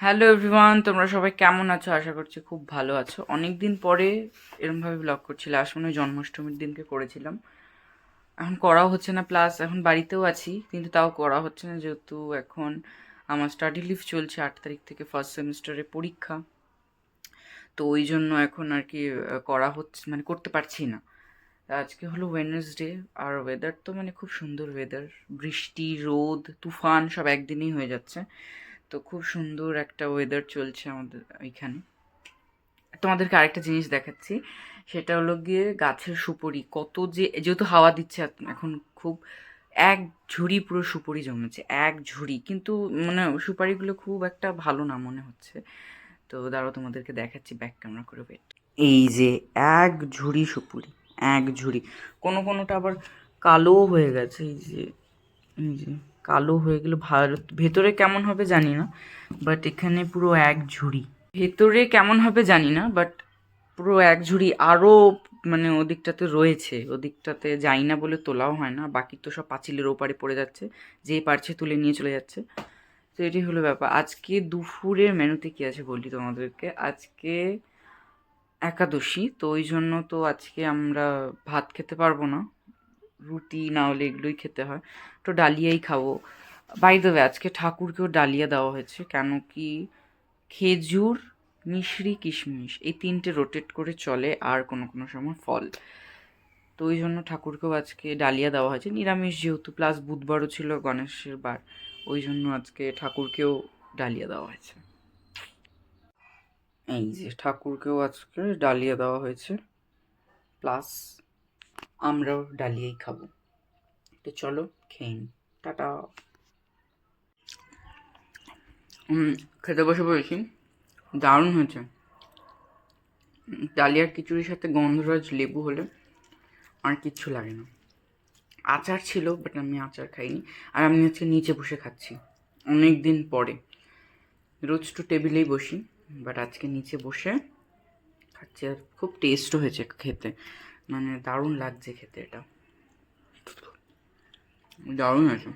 Hello everyone, তোমরা সবাই কেমন আছো? আশা করছি খুব ভালো আছো। অনেক দিন পরে এরমভাবে ব্লগ করছি। লাস্ট মনে হয় জন্মাষ্টমীর দিনকে করেছিলাম। এখন করাও হচ্ছে না, প্লাস এখন বাড়িতেও আছি, কিন্তু তাও করা হচ্ছে না, যেহেতু এখন আমার স্টাডি লিভ চলছে। 8 তারিখ থেকে ফার্স্ট সেমিস্টারে পরীক্ষা। তো ওই জন্য এখন আর কি করা হচ্ছে, মানে করতে পারছি না। আজকে হলো ওয়েডনেসডে, আর ওয়েদার তো মানে খুব সুন্দর ওয়েদার। বৃষ্টি, রোদ, তুফান সব একদিনেই হয়ে যাচ্ছে। তো খুব সুন্দর একটা ওয়েদার চলছে আমাদের এখানে। তোমাদেরকে আরেকটা জিনিস দেখাচ্ছি, সেটা হলো গিয়ে গাছের সুপারি। কত যে, যেহেতু হাওয়া দিচ্ছে এখন খুব, এক ঝুড়ি পুরো সুপারি জমেছে, এক ঝুড়ি। কিন্তু মানে সুপারিগুলো খুব একটা ভালো না মনে হচ্ছে। তো দাঁড়াও তোমাদেরকে দেখাচ্ছি ব্যাক ক্যামেরা করে, ওয়েট। এই যে এক ঝুড়ি সুপুরি, এক ঝুড়ি। কোনোটা আবার কালো হয়ে গেছে, এই যে কালো হয়ে গেল। ভেতরে কেমন হবে জানি না, বাট এখানে পুরো এক ঝুড়ি। ভেতরে কেমন হবে জানি না, বাট পুরো এক ঝুড়ি। আরও মানে ওদিকটাতে রয়েছে, ওদিকটাতে যাই না বলে তোলাও হয় না। বাকি তো সব পাঁচিলের ওপারে পড়ে যাচ্ছে, যে পারছে তুলে নিয়ে চলে যাচ্ছে। তো এটি হলো ব্যাপার। আজকে দুপুরের মেনুতে কী আছে বলি তোমাদেরকে। আজকে একাদশী, তো ওই জন্য তো আজকে আমরা ভাত খেতে পারবো না, রুটি না হলে এগুলোই খেতে হয়। তো ডালিয়াই খাবো। বাই দ্য ওয়ে, আজকে ঠাকুরকেও ডালিয়া দেওয়া হয়েছে। কেন কি, খেজুর, মিশরি, কিশমিশ এই তিনটে রোটেট করে চলে, আর কোনো সময় ফল। তো ওই জন্য ঠাকুরকেও আজকে ডালিয়া দেওয়া হয়েছে, নিরামিষ যেহেতু, প্লাস বুধবারও ছিল গণেশের বার। ওই জন্য আজকে ঠাকুরকেও ডালিয়া দেওয়া হয়েছে। এই যে ঠাকুরকেও আজকে ডালিয়া দেওয়া হয়েছে, প্লাস আমরাও ডালিয়াই খাবো। তো চলো খেয়ে নিই। টাটা। খেতে বসে পড়েছি, দারুণ হয়েছে। ডালিয়ার খিচুড়ির সাথে গন্ধরাজ লেবু হলে আর কিচ্ছু লাগে না। আচার ছিল, বাট আমি আচার খাইনি। আর আমি আজকে নিচে বসে খাচ্ছি অনেক দিন পরে। রোজ তো টেবিলেই বসি, বাট আজকে নিচে বসে খাচ্ছি। আর খুব টেস্টও হয়েছে খেতে, মানে দারুণ লাগছে খেতে, এটা দারুণ হয়েছে।